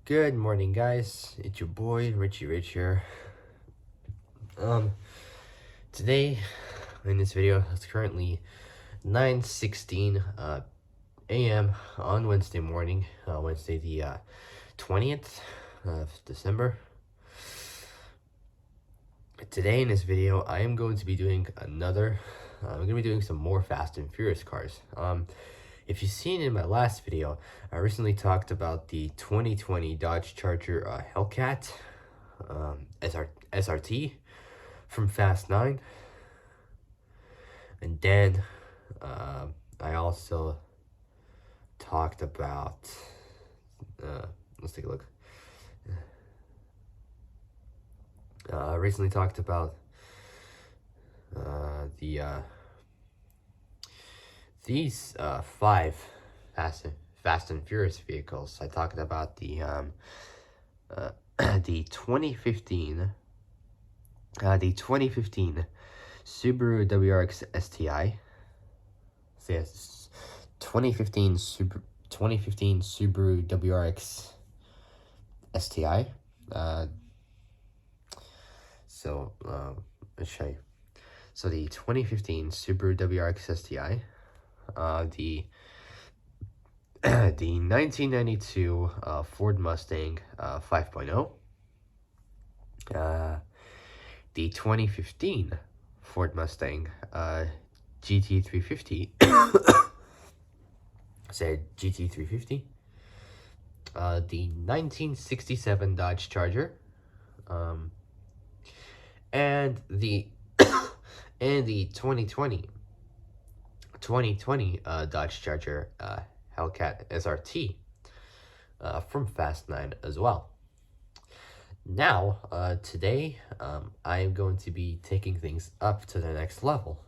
Good morning, guys. It's your boy Richie Rich here. Today in this video, it's currently 9:16 a.m. on Wednesday morning, Wednesday the 20th of December. Today in this video, I am going to be doing I'm going to be doing some more Fast and Furious cars. If you've seen in my last video, I recently talked about the 2020 Dodge Charger Hellcat SRT from Fast 9. And then I also talked about, let's take a look. I recently talked about these 5 Fast and Furious vehicles. I talked about the the 2015 Subaru WRX STI. So yes, 2015 Subaru WRX STI. Let's show you. So the 2015 Subaru WRX STI, the 1992 Ford Mustang 5.0, the 2015 Ford Mustang GT350, said GT350, the 1967 Dodge Charger, and the 2020 Dodge Charger Hellcat SRT from Fast 9 as well. Now, today, I am going to be taking things up to the next level.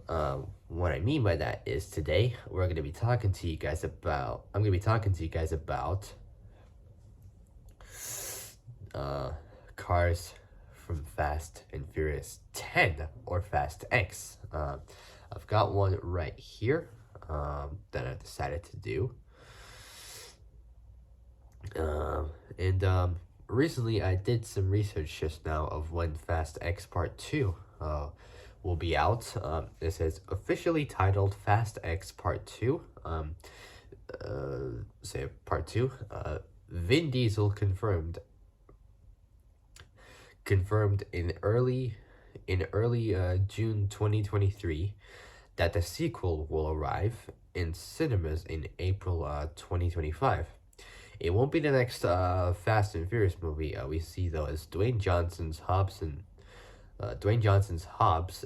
What I mean by that is today, I'm going to be talking to you guys about cars from Fast and Furious 10 or Fast X. I've got one right here that I decided to do. Recently I did some research just now of when Fast X Part 2 will be out. It says officially titled Fast X Part 2. Part 2. Vin Diesel confirmed in early June 2023 that the sequel will arrive in cinemas in April 2025. It won't be the next Fast and Furious movie we see, though, as Dwayne Johnson's Hobbs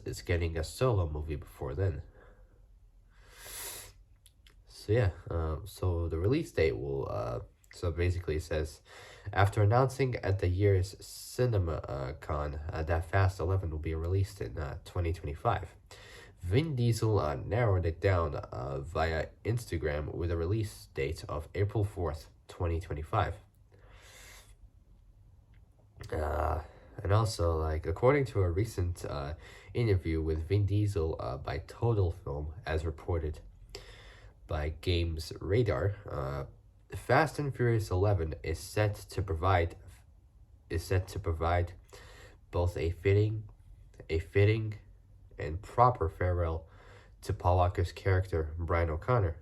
is getting a solo movie before then. So yeah, so the release date will, so basically it says, after announcing at the year's CinemaCon that Fast 11 will be released in 2025, Vin Diesel narrowed it down via Instagram with a release date of April 4th, 2025. And also, like, according to a recent interview with Vin Diesel by Total Film, as reported by Games Radar, Fast and Furious 11 is set to provide both a fitting and proper farewell to Paul Walker's character Brian O'Connor.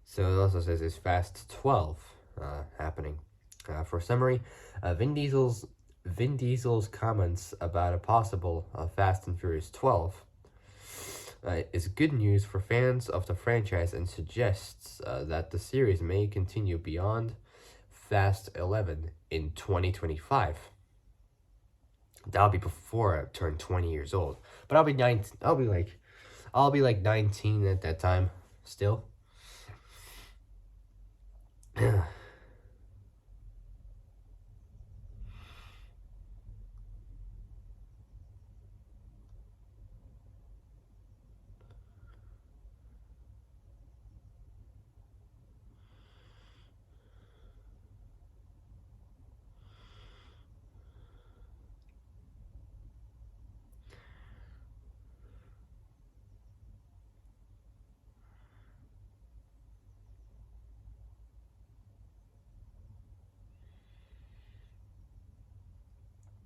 So it also says it's Fast 12 happening. For summary, Vin Diesel's comments about a possible Fast and Furious 12 is good news for fans of the franchise and suggests that the series may continue beyond Fast 11 in 2025. That'll be before I turn 20 years old. But I'll be 19. I'll be like 19 at that time still.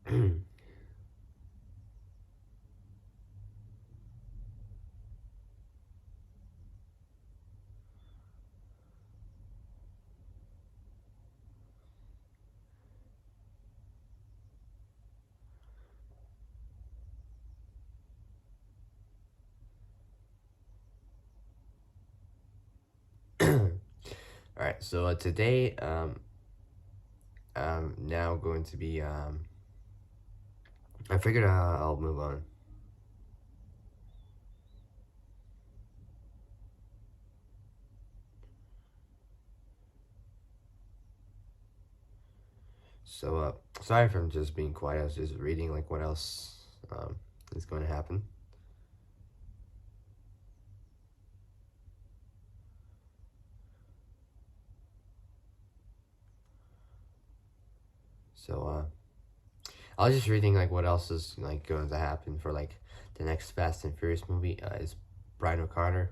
All right, so today, I'm now going to be, I figured I'll move on. So, sorry for just being quiet. I was just reading, like, what else, is going to happen. So, I was just reading, like, what else is, like, going to happen for, like, the next Fast and Furious movie. Is Brian O'Connor,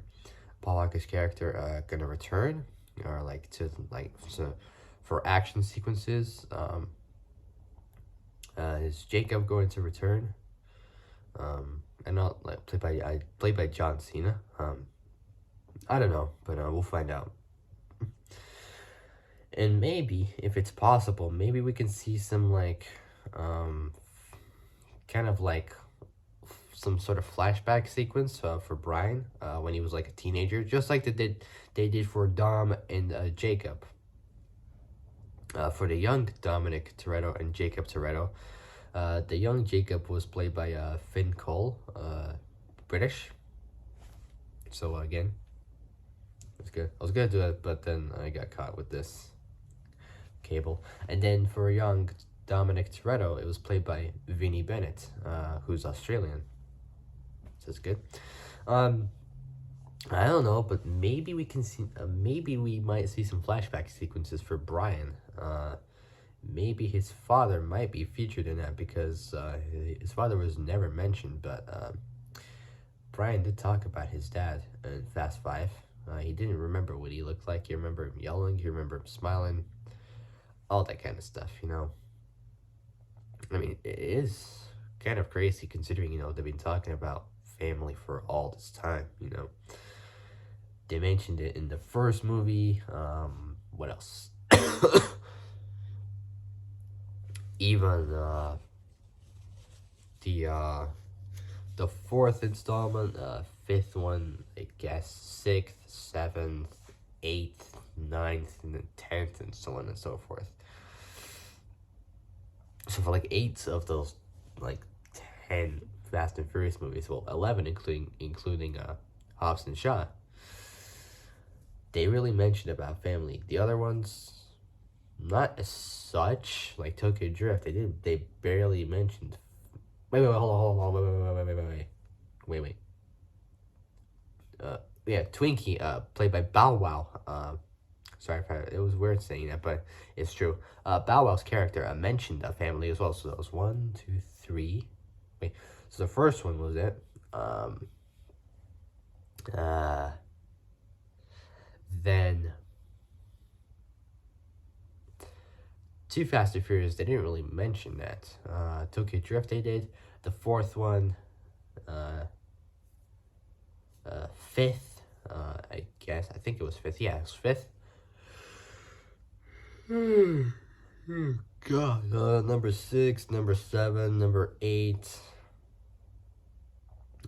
Paul Walker's character, gonna return? Or, like, to, like, so, for action sequences, is Jacob going to return? And not like played by John Cena. I don't know, but we'll find out. And maybe, if it's possible, maybe we can see some like, um, kind of like some sort of flashback sequence for Brian when he was like a teenager, just like they did for Dom and Jacob. For the young Dominic Toretto and Jacob Toretto, the young Jacob was played by Finn Cole, British. So again, it's good. I was gonna do it, but then I got caught with this cable. And then for young Dominic Toretto, it was played by Vinnie Bennett, who's Australian. So it's good. Um, I don't know, but maybe we can see. Maybe we might see some flashback sequences for Brian. Maybe his father might be featured in that because his father was never mentioned, but Brian did talk about his dad in Fast Five. He didn't remember what he looked like. He remembered him yelling. He remembered him smiling. All that kind of stuff, you know. I mean, it is kind of crazy considering, they've been talking about family for all this time, you know. They mentioned it in the first movie. What else? Even the uh, the fourth installment, fifth one, I guess, sixth, seventh, eighth, ninth, and then 10th, and so on and so forth. So for like 8 of those, like 10 Fast and Furious movies, well, 11 including Hobbs and Shaw, they really mentioned about family. The other ones, not as such. Like Tokyo Drift, they barely mentioned. Wait, hold on, wait. Yeah, Twinkie, played by Bow Wow. Sorry if it was weird saying that, but it's true. Bow Wow's character mentioned a family as well. So that was one, two, three. Wait, so the first one was it. Uh, then Too Fast and Furious, they didn't really mention that. Tokyo Drift, they did. The fourth one, fifth, I guess. I think it was fifth. Yeah, it was fifth. God. Number 6, number 7, number 8.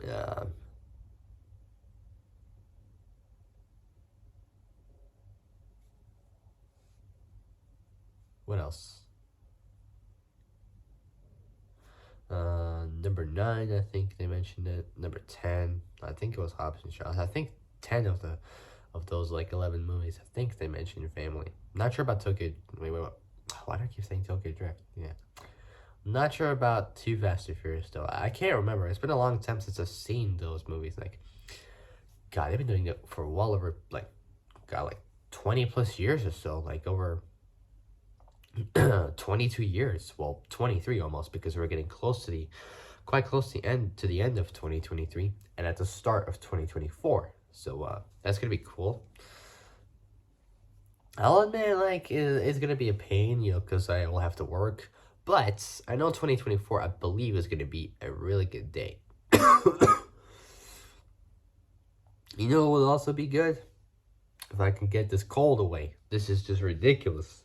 Uh, what else? Number 9, I think they mentioned it. Number 10, I think it was Hobbs and Shaw. I think 10 of those like 11 movies, I think they mentioned family. Not sure about Tokyo. Wait. Why do I keep saying Tokyo Drift? Yeah. Not sure about Too Fast and Furious though. I can't remember. It's been a long time since I've seen those movies. Like, God, they've been doing it for well over like, God, like 20 plus years or so. Like over 22 years. Well, 23 almost, because we're getting quite close to the end of 2023 and at the start of 2024. So that's gonna be cool. I'll admit, like, it's gonna be a pain, because I will have to work, But I know 2024, I believe, is going to be a really good day. You know what will also be good? If I can get this cold away. This is just ridiculous.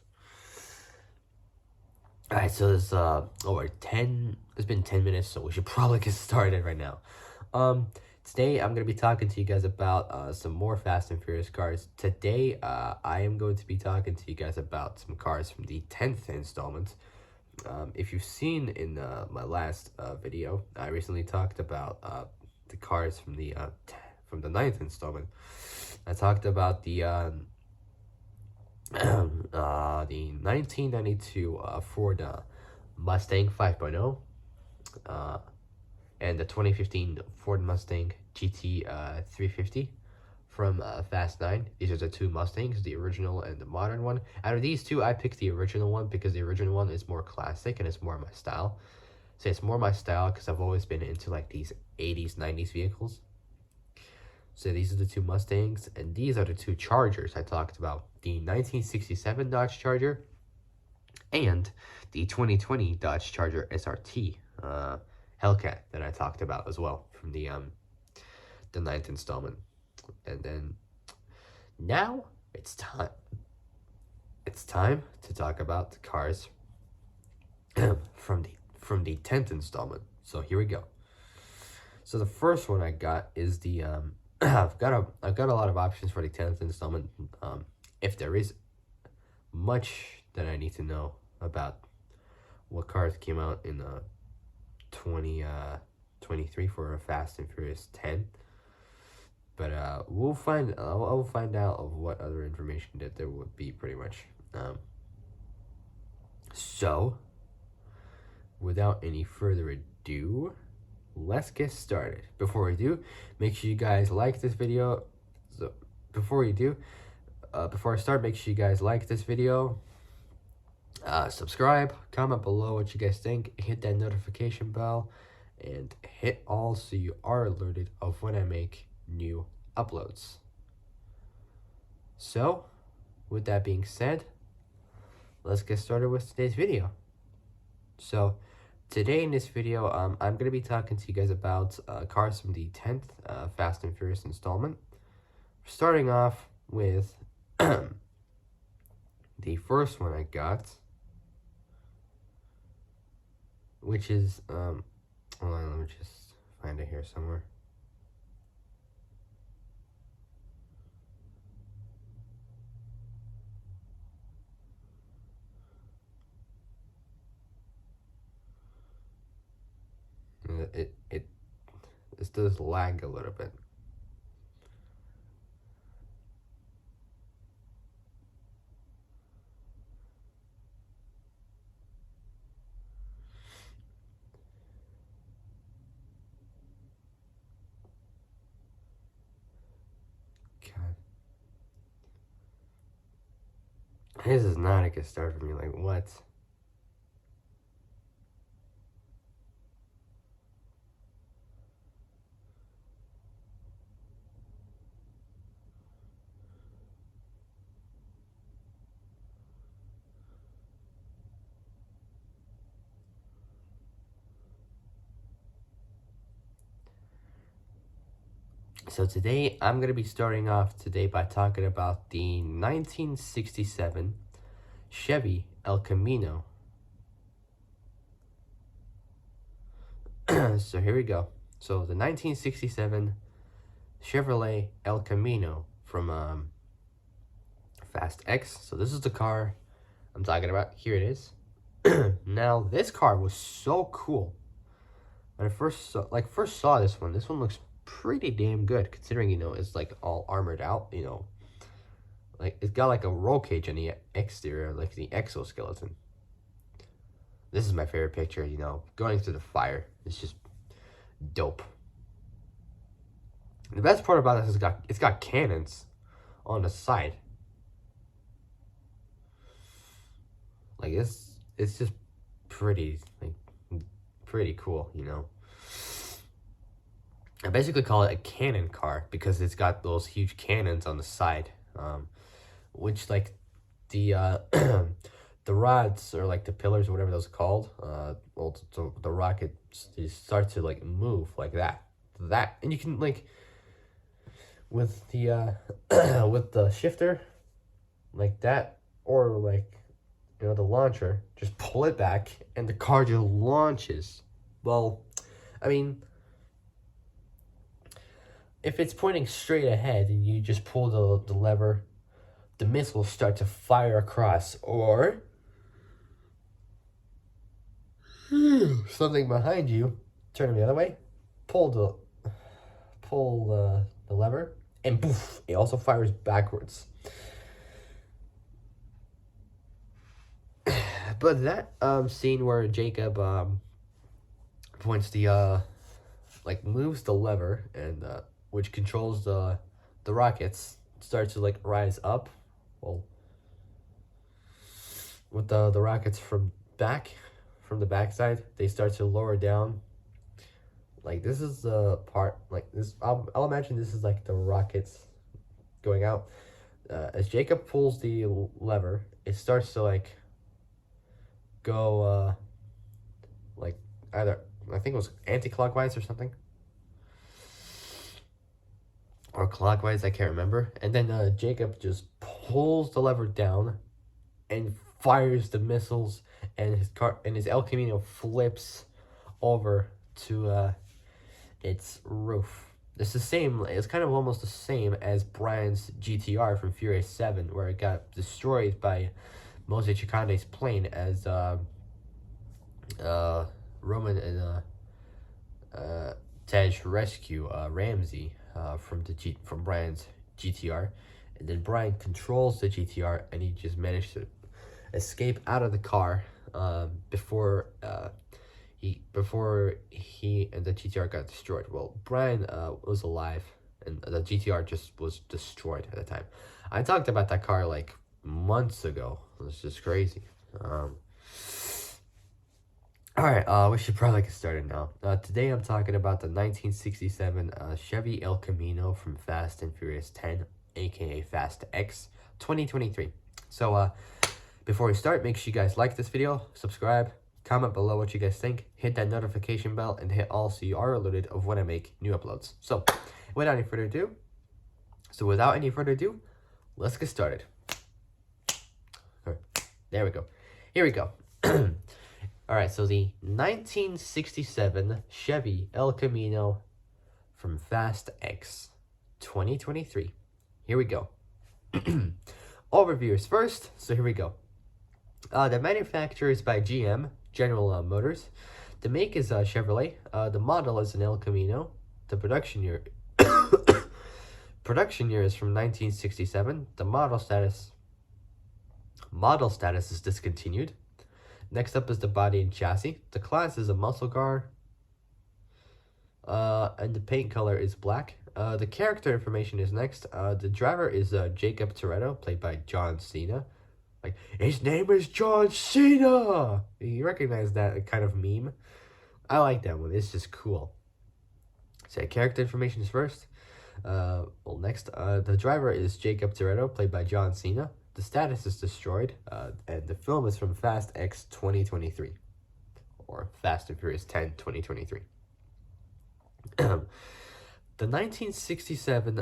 Alright, so it's been 10 minutes, so we should probably get started right now. Today I'm going to be talking to you guys about some more Fast and Furious cars. Today, I am going to be talking to you guys about some cars from the 10th installment. If you've seen in my last video, I recently talked about the cars from the 9th installment. I talked about the 1992 Ford Mustang 5.0 and the 2015 Ford Mustang GT 350 from Fast 9. These are the two Mustangs, the original and the modern one. Out of these two, I picked the original one because the original one is more classic and it's more my style. So it's more my style because I've always been into like these 80s, 90s vehicles. So these are the two Mustangs, and these are the two Chargers I talked about. The 1967 Dodge Charger and the 2020 Dodge Charger SRT Hellcat that I talked about as well from the 9th installment. And then now it's time. It's time to talk about the cars from the 10th installment. So here we go. So the first one I got is the I've got a lot of options for the 10th installment. If there is much that I need to know about what cars came out in 2023 for a Fast and Furious 10. But I'll find out of what other information that there would be pretty much. So without any further ado, let's get started. Before we do, make sure you guys like this video. So before I start, make sure you guys like this video, subscribe, comment below what you guys think, hit that notification bell, and hit all so you are alerted of when I make new uploads. So with that being said, let's get started with today's video. So today in this video, I'm going to be talking to you guys about cars from the 10th Fast and Furious installment. Starting off with the first one I got, which is, hold on, let me just find it here somewhere. This does lag a little bit. God. This is not a good start for me, like what? So today, I'm going to be starting off today by talking about the 1967 Chevy El Camino. So here we go. So the 1967 Chevrolet El Camino from Fast X. So this is the car I'm talking about. Here it is. Now, this car was so cool. When I first saw this one looks pretty damn good, considering, you know, it's like all armored out, you know, like it's got like a roll cage on the exterior, like the exoskeleton. This is my favorite picture, you know, going through the fire. It's just dope. The best part about this is it's got cannons on the side. Like it's just pretty, like pretty cool, you know. I basically call it a cannon car because it's got those huge cannons on the side, which like the the rods or like the pillars or whatever those are called, well, the rocket starts to like move like that, and you can like with the with the shifter like that, or like the launcher, just pull it back and the car just launches. Well, I mean, if it's pointing straight ahead and you just pull the lever, the missiles start to fire across, or something behind you, turn them the other way, pull the lever, and poof, it also fires backwards. But that scene where Jacob points the like moves the lever and which controls the rockets, starts to like rise up. Well, with the rockets from the backside, they start to lower down. Like this is the part, like this. I'll imagine this is like the rockets going out. As Jacob pulls the lever, it starts to like go like either, I think it was anti-clockwise or something, or clockwise, I can't remember. And then Jacob just pulls the lever down and fires the missiles, and his El Camino flips over to its roof. It's the same. It's kind of almost the same as Brian's GTR from Furious 7, where it got destroyed by Mose Chicande's plane as Roman and Tej rescue Ramsey from Brian's GTR, and then Brian controls the GTR, and he just managed to escape out of the car before he and the GTR got destroyed. Well, Brian was alive, and the GTR just was destroyed at the time. I talked about that car like months ago. It was just crazy. Alright, we should probably get started now. Today I'm talking about the 1967 Chevy El Camino from Fast and Furious 10, aka Fast X, 2023. So, before we start, make sure you guys like this video, subscribe, comment below what you guys think, hit that notification bell, and hit all so you are alerted of when I make new uploads. So, without any further ado, let's get started. There we go. Here we go. Alright, so the 1967 Chevy El Camino from Fast X 2023. Here we go. Overviews first, so here we go. The manufacturer is by GM, General Motors. The make is Chevrolet. The model is an El Camino. The production year is from 1967. The model status is discontinued. Next up is the body and chassis. The class is a muscle car, and the paint color is black. The character information is next. The driver is Jacob Toretto, played by John Cena. Like, his name is John Cena! You recognize that kind of meme? I like that one. It's just cool. So character information is first. Next, the driver is Jacob Toretto, played by John Cena. The status is destroyed, and the film is from Fast X 2023, or Fast and Furious 10 2023. The 1967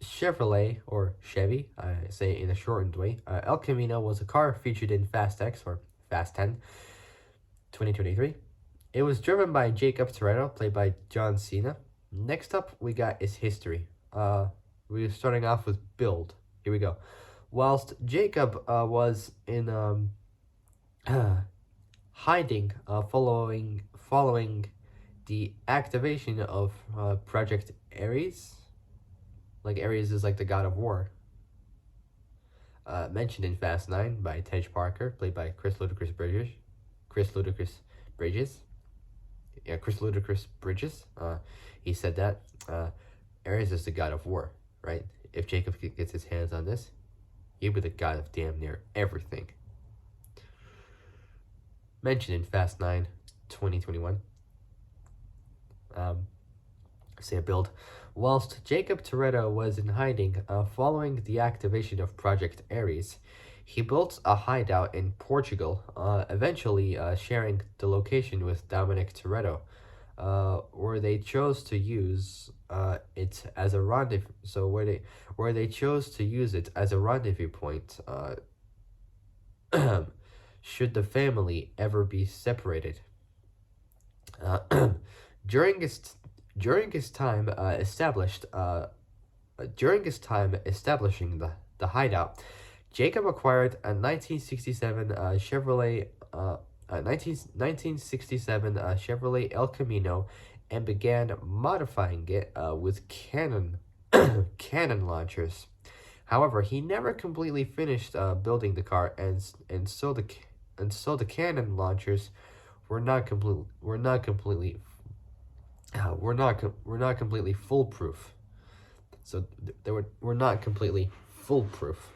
Chevrolet, or Chevy, I say in a shortened way, El Camino was a car featured in Fast X, or Fast 10 2023. It was driven by Jacob Toretto, played by John Cena. Next up, we got is history. We're starting off with build. Here we go. Whilst Jacob was in hiding following the activation of Project Ares, like Ares is like the god of war, mentioned in Fast 9 by Tej Parker, played by Chris Ludacris Bridges. He said that Ares is the god of war, right? If Jacob gets his hands on this, he'll be the god of damn near everything. Mentioned in Fast 9, 2021. Say a build. Whilst Jacob Toretto was in hiding following the activation of Project Ares, He built a hideout in Portugal, eventually sharing the location with Dominic Toretto, where they chose to use it as a rendezvous. So where they chose to use it as a rendezvous point, should the family ever be separated. Uh, during his during his time established during his time establishing the hideout, Jacob acquired a 1967 Chevrolet 1967 Chevrolet El Camino and began modifying it with cannon launchers. However, he never completely finished building the car, and so the cannon launchers were not completely foolproof. So they were not completely foolproof.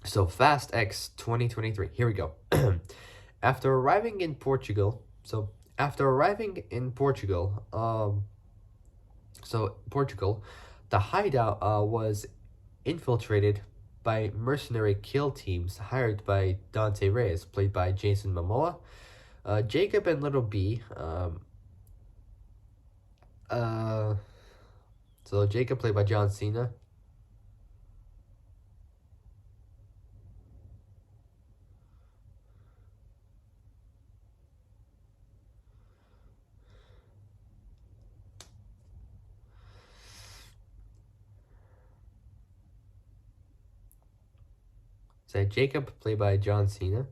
So Fast X 2023. Here we go. After arriving in Portugal, so after arriving in Portugal, the hideout was infiltrated by mercenary kill teams hired by Dante Reyes, played by Jason Momoa, Jacob and Little B. So Jacob played by John Cena. So Jacob played by John Cena.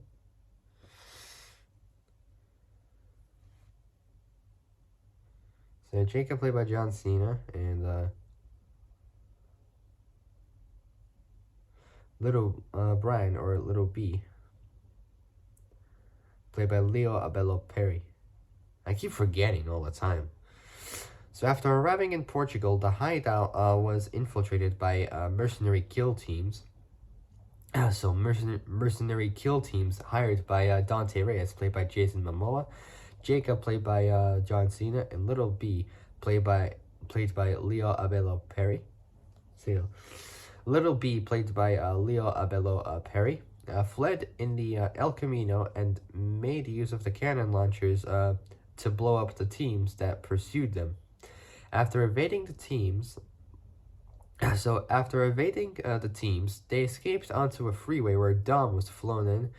So Jacob played by John Cena, and Little Brian, or Little B, played by Leo Abello Perry. I keep forgetting all the time. So after arriving in Portugal, the hideout was infiltrated by mercenary kill teams. So mercenary kill teams hired by Dante Reyes, played by Jason Momoa, Jacob played by John Cena, and Little B played by Leo Abello Perry. So Little B played by Leo Abello Perry. Fled in the El Camino and made use of the cannon launchers to blow up the teams that pursued them. After evading the teams, they escaped onto a freeway where Dom was flown in.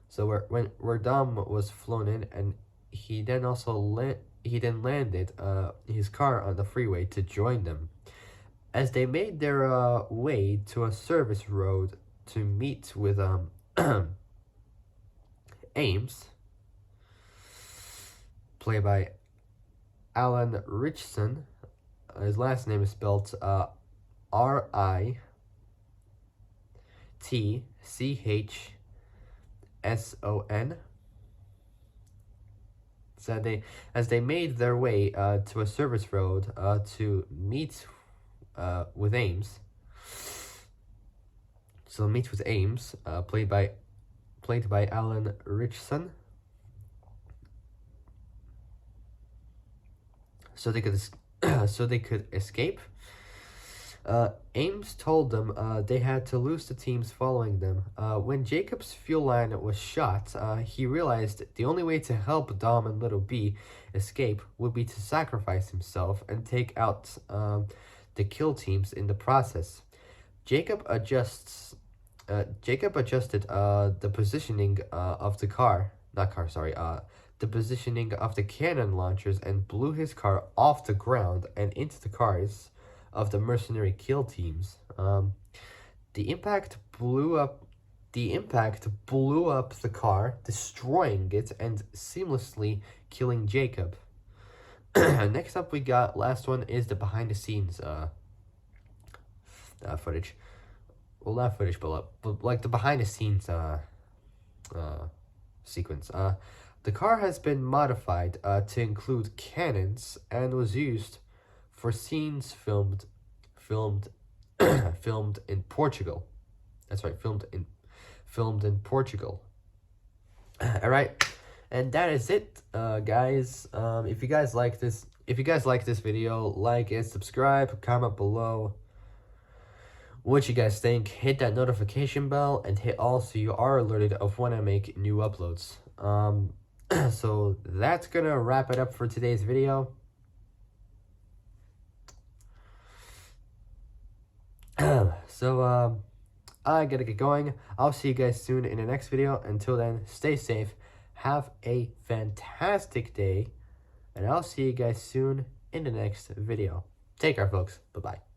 So where Dom was flown in, and he then landed his car on the freeway to join them. As they made their way to a service road to meet with Ames, played by Alan Richson. His last name is spelled Ritchson. So as they made their way to a service road to meet with Ames. So meet with Ames, played by Alan Richson. So they could escape. Ames told them they had to lose the teams following them. When Jacob's fuel line was shot, he realized the only way to help Dom and Little B escape would be to sacrifice himself and take out the kill teams in the process. Jacob adjusted the positioning of the the positioning of the cannon launchers and blew his car off the ground and into the cars of the mercenary kill teams. The impact blew up the car, destroying it and seamlessly killing Jacob. Next up, we got, last one is the behind the scenes footage. Well, not footage, but like the behind the scenes sequence. The car has been modified to include cannons and was used for scenes filmed in Portugal. That's right, filmed in Portugal. All right, and that is it, guys. If you guys like this video, like it, subscribe, comment below what you guys think. Hit that notification bell and hit all so you are alerted of when I make new uploads. So that's gonna wrap it up for today's video. So I gotta get going. I'll see you guys soon in the next video. Until then, stay safe, have a fantastic day, and I'll see you guys soon in the next video. Take care, folks. Bye-bye.